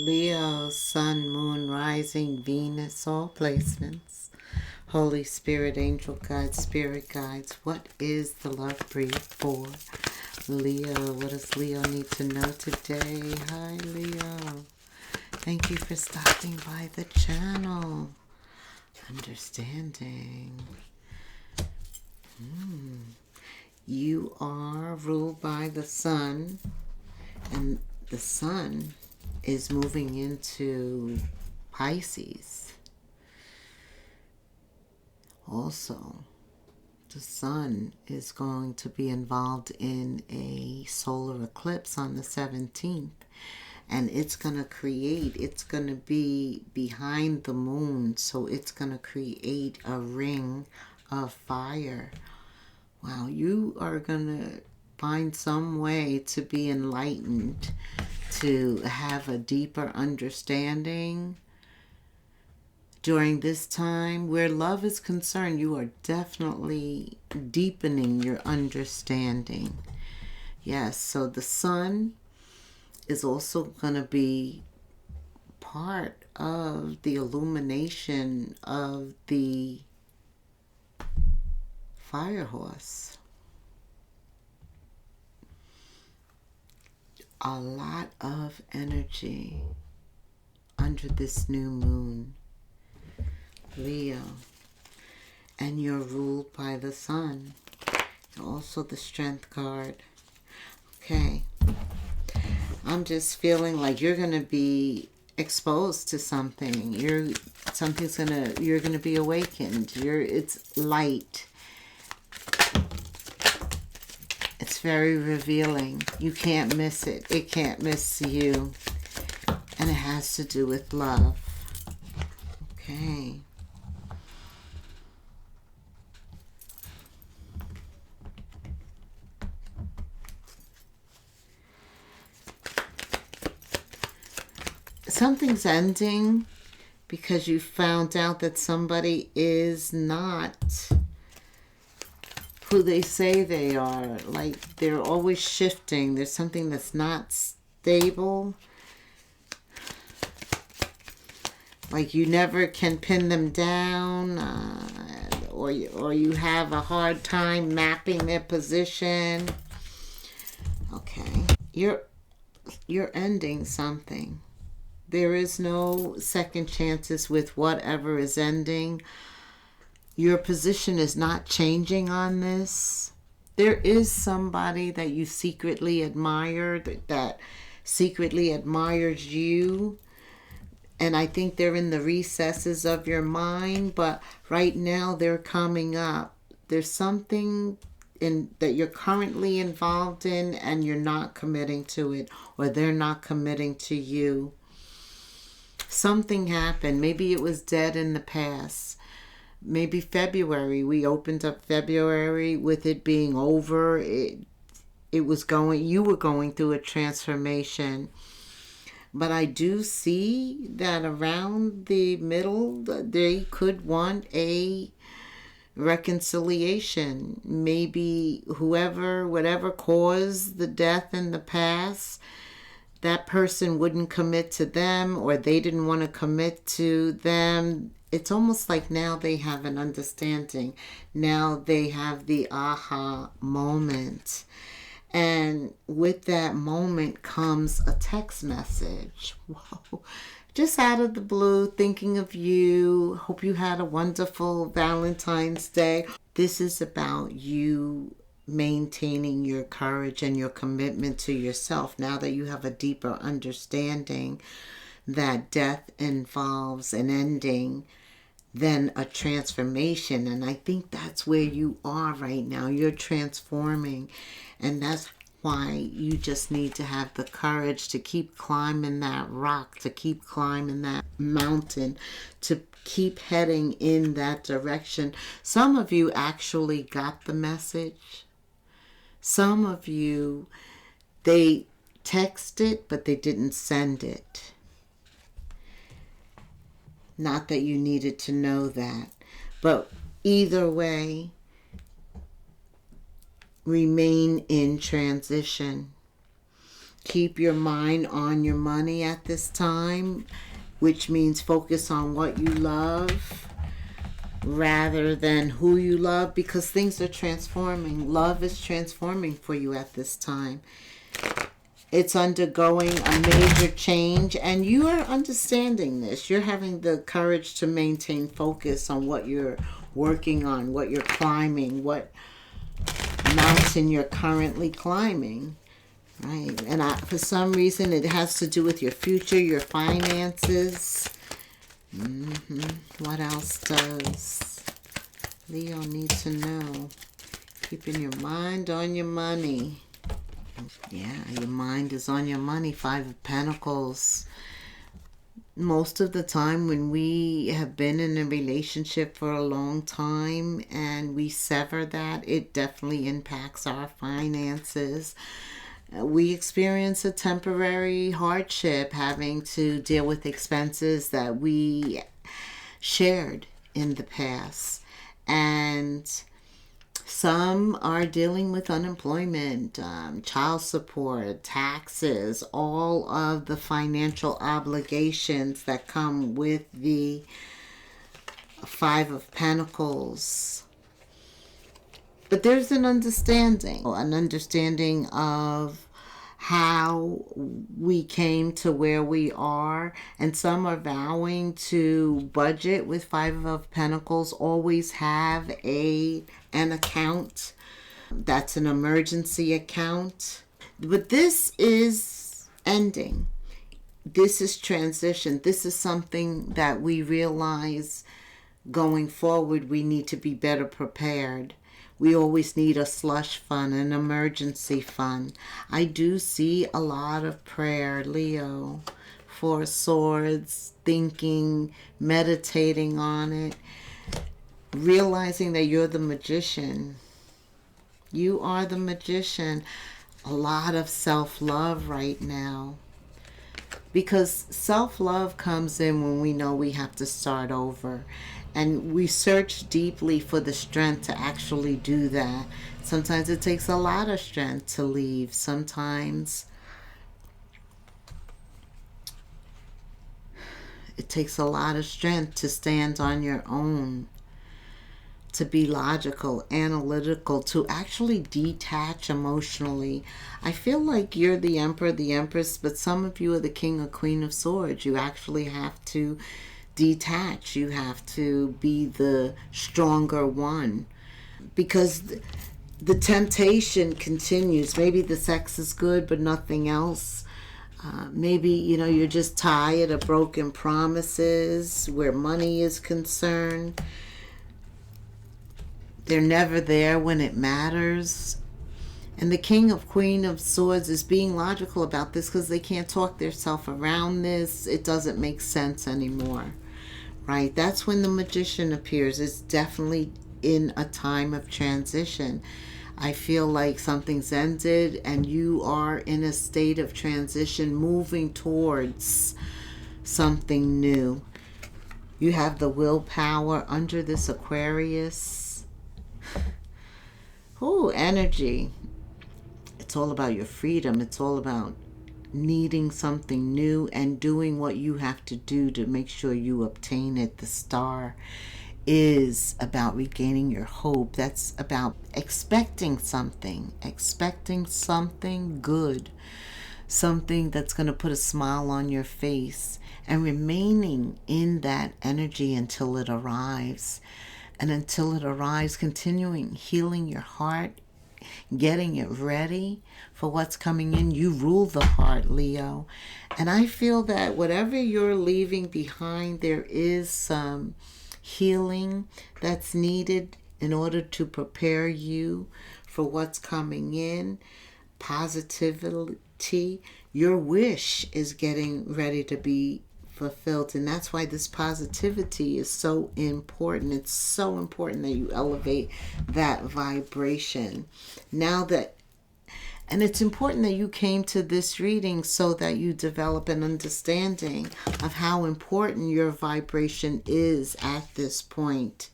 Leo, Sun, Moon, Rising, Venus, all placements. Holy Spirit, Angel Guides, Spirit Guides. What is the love brief for Leo? What does Leo need to know today? Hi, Leo. Thank you for stopping by the channel. Understanding. You are ruled by the sun, and the sun is moving into Pisces. Also, the sun is going to be involved in a solar eclipse on the 17th. And it's going to be behind the moon. So it's going to create a ring of fire. Wow, you are going to find some way to be enlightened, to have a deeper understanding. During this time, where love is concerned, you are definitely deepening your understanding. Yes, so the sun is also going to be part of the illumination of the fire horse. A lot of energy under this new moon, Leo, and you're ruled by the sun. Also the strength card. Okay, I'm just feeling like you're going to be exposed to something. You're going to be awakened. It's light. It's very revealing. You can't miss it. It can't miss you. And it has to do with love. Okay. Something's ending because you found out that somebody is not who they say they are. Like, they're always shifting. There's something that's not stable. Like, you never can pin them down, or you have a hard time mapping their position. Okay, you're ending something. There is no second chances with whatever is ending. Your position is not changing on this. There is somebody that you secretly admired, that secretly admires you. And I think they're in the recesses of your mind. But right now they're coming up. There's something that you're currently involved in and you're not committing to it. Or they're not committing to you. Something happened. Maybe it was dead in the past. Maybe February. We opened up February with it being over. You were going through a transformation. But I do see that around the middle, they could want a reconciliation. Maybe whatever caused the death in the past, that person wouldn't commit to them, or they didn't want to commit to them. It's almost like now they have an understanding. Now they have the aha moment. And with that moment comes a text message. Whoa. Just out of the blue, thinking of you. Hope you had a wonderful Valentine's Day. This is about you maintaining your courage and your commitment to yourself. Now that you have a deeper understanding that death involves an ending, then a transformation. And I think that's where you are right now. You're transforming. And that's why you just need to have the courage to keep climbing that rock, to keep climbing that mountain, to keep heading in that direction. Some of you actually got the message. Some of you, they texted, but they didn't send it. Not that you needed to know that. But either way, remain in transition. Keep your mind on your money at this time, which means focus on what you love rather than who you love, because things are transforming. Love is transforming for you at this time. It's undergoing a major change, and you are understanding this. You're having the courage to maintain focus on what you're working on, what you're climbing, what mountain you're currently climbing. Right. And for some reason, it has to do with your future, your finances. What else does Leo need to know? Keeping your mind on your money. Yeah, your mind is on your money. Five of Pentacles. Most of the time when we have been in a relationship for a long time and we sever that, it definitely impacts our finances. We experience a temporary hardship having to deal with expenses that we shared in the past. And some are dealing with unemployment, child support, taxes, all of the financial obligations that come with the Five of Pentacles. But there's an understanding of how we came to where we are. And some are vowing to budget with Five of Pentacles, always have an account that's an emergency account. But this is ending. This is transition. This is something that we realize going forward we need to be better prepared. We always need a slush fund, an emergency fund. I do see a lot of prayer, Leo, for swords, thinking, meditating on it, realizing that you're the magician. You are the magician. A lot of self-love right now. Because self-love comes in when we know we have to start over. And we search deeply for the strength to actually do that. Sometimes it takes a lot of strength to leave. Sometimes it takes a lot of strength to stand on your own, to be logical, analytical, to actually detach emotionally. I feel like you're the Emperor, the Empress, but some of you are the King or Queen of Swords. You actually have to detach. You have to be the stronger one, because the temptation continues. Maybe the sex is good but nothing else. Maybe you're just tired of broken promises where money is concerned. They're never there when it matters. And the King of Queen of Swords is being logical about this because they can't talk themselves around this. It doesn't make sense anymore. Right? That's when the Magician appears. It's definitely in a time of transition. I feel like something's ended and you are in a state of transition, moving towards something new. You have the willpower under this Aquarius. Oh, energy. It's all about your freedom. It's all about needing something new and doing what you have to do to make sure you obtain it. The Star is about regaining your hope. That's about expecting something good, something that's going to put a smile on your face, and remaining in that energy until it arrives. And until it arrives, continuing healing your heart, getting it ready for what's coming in. You rule the heart, Leo. And I feel that whatever you're leaving behind, there is some healing that's needed in order to prepare you for what's coming in. Positivity. Your wish is getting ready to be fulfilled, and that's why this positivity is so important. It's so important that you elevate that vibration. And it's important that you came to this reading so that you develop an understanding of how important your vibration is at this point.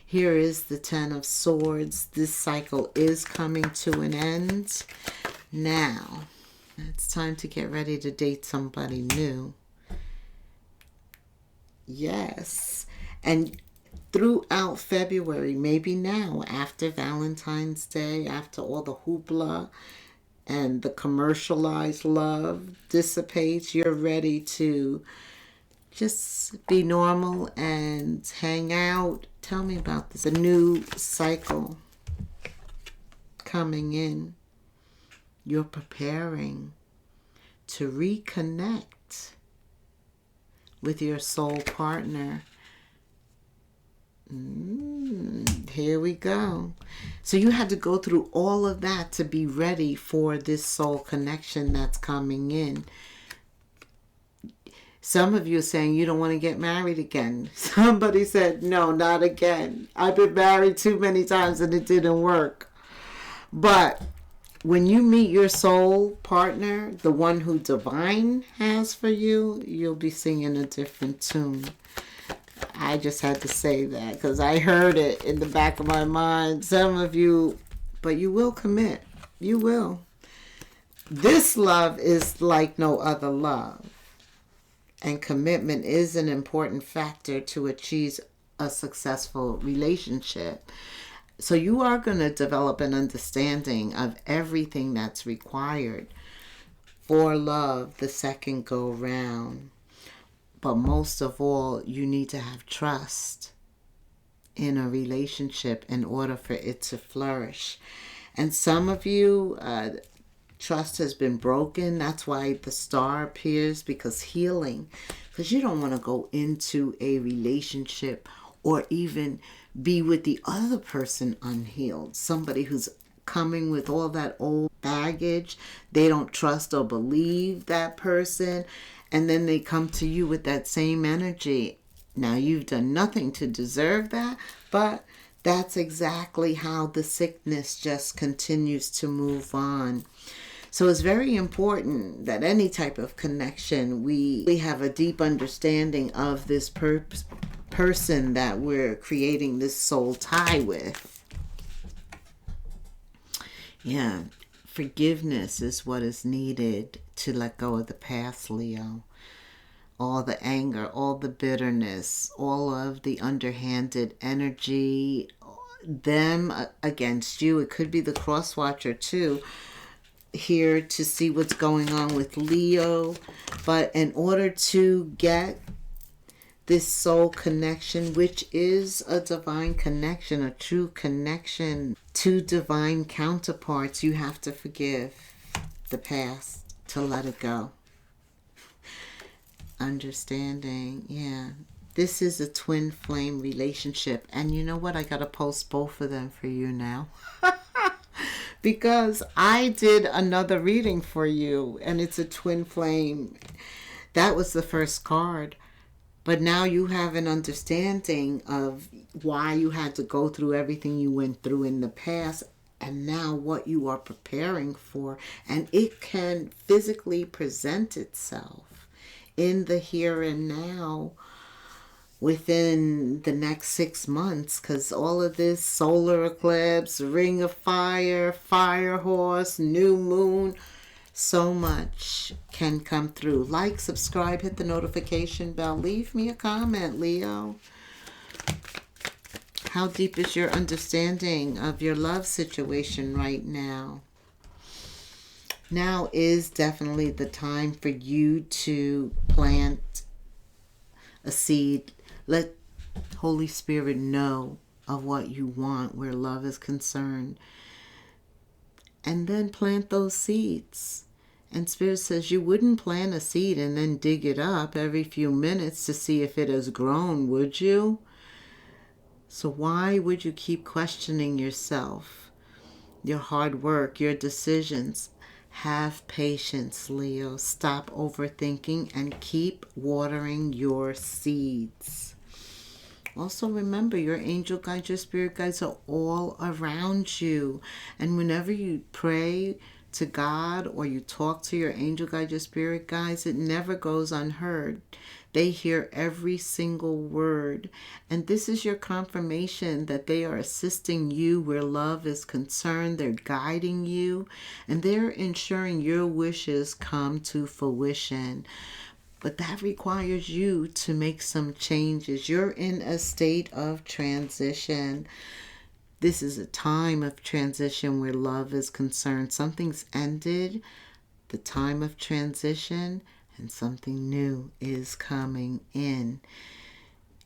Here is the Ten of Swords. This cycle is coming to an end. Now, it's time to get ready to date somebody new. Yes. And throughout February, maybe now, after Valentine's Day, after all the hoopla and the commercialized love dissipates, you're ready to just be normal and hang out. Tell me about this. A new cycle coming in. You're preparing to reconnect with your soul partner. Here we go. So you had to go through all of that to be ready for this soul connection that's coming in. Some of you are saying you don't want to get married again. Somebody said, no, not again. I've been married too many times and it didn't work. But when you meet your soul partner, the one who divine has for you, you'll be singing a different tune. I just had to say that because I heard it in the back of my mind. Some of you, but you will commit. You will. This love is like no other love. And commitment is an important factor to achieve a successful relationship. So you are going to develop an understanding of everything that's required for love the second go round. But most of all, you need to have trust in a relationship in order for it to flourish. And some of you, trust has been broken. That's why the star appears, because healing. Because you don't want to go into a relationship or even be with the other person unhealed. Somebody who's coming with all that old baggage. They don't trust or believe that person. And then they come to you with that same energy. Now, you've done nothing to deserve that, but that's exactly how the sickness just continues to move on. So it's very important that any type of connection, we have a deep understanding of this person that we're creating this soul tie with. Yeah, forgiveness is what is needed to let go of the past, Leo. All the anger, all the bitterness, all of the underhanded energy, them against you. It could be the cross watcher too, here to see what's going on with Leo. But in order to get this soul connection, which is a divine connection, a true connection to divine counterparts, you have to forgive the past, to let it go. Understanding, yeah. This is a twin flame relationship. And you know what? I got to post both of them for you now. Because I did another reading for you, and it's a twin flame. That was the first card. But now you have an understanding of why you had to go through everything you went through in the past, and now what you are preparing for. And it can physically present itself in the here and now within the next 6 months, because all of this solar eclipse, ring of fire, fire horse, new moon, so much can come through. Like, subscribe, hit the notification bell, leave me a comment, Leo. How deep is your understanding of your love situation right now? Now is definitely the time for you to plant a seed. Let Holy Spirit know of what you want where love is concerned. And then plant those seeds. And Spirit says you wouldn't plant a seed and then dig it up every few minutes to see if it has grown, would you? So why would you keep questioning yourself, your hard work, your decisions? Have patience, Leo. Stop overthinking and keep watering your seeds. Also remember, your angel guides, your spirit guides are all around you. And whenever you pray to God or you talk to your angel guide, your spirit guides, it never goes unheard. They hear every single word. And this is your confirmation that they are assisting you where love is concerned. They're guiding you and they're ensuring your wishes come to fruition. But that requires you to make some changes. You're in a state of transition. This is a time of transition where love is concerned. Something's ended, the time of transition, and something new is coming in.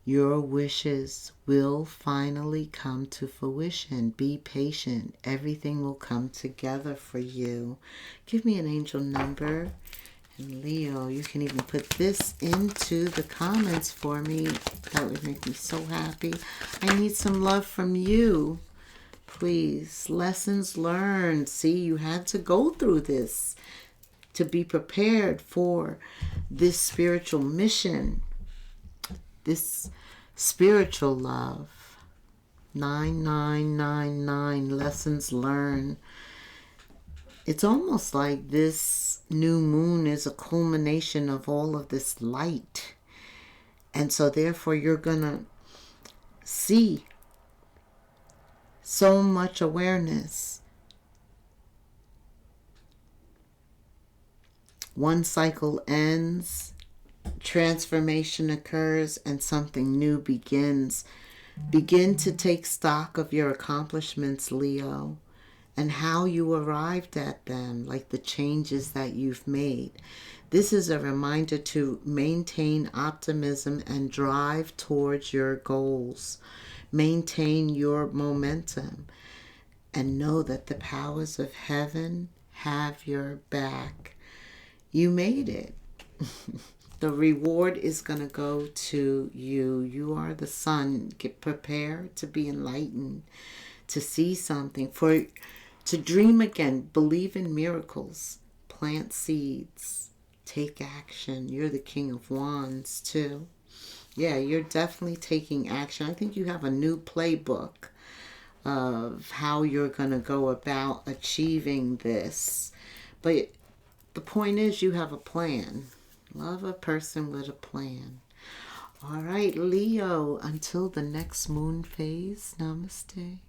Your wishes will finally come to fruition. Be patient. Everything will come together for you. Give me an angel number. And Leo, you can even put this into the comments for me. That would make me so happy. I need some love from you. Please. Lessons learned. See, you had to go through this to be prepared for this spiritual mission, this spiritual love. 9999 lessons learned. It's almost like this new moon is a culmination of all of this light. And so therefore you're going to see so much awareness. One cycle ends, transformation occurs, and something new begins. Begin to take stock of your accomplishments, Leo, and how you arrived at them, like the changes that you've made. This is a reminder to maintain optimism and drive towards your goals. Maintain your momentum and know that the powers of heaven have your back. You made it. The reward is going to go to you. You are the sun. Get prepared to be enlightened, to see something, to dream again. Believe in miracles. Plant seeds. Take action. You're the King of Wands too. Yeah, you're definitely taking action. I think you have a new playbook of how you're going to go about achieving this. But the point is you have a plan. Love a person with a plan. All right, Leo, until the next moon phase, namaste.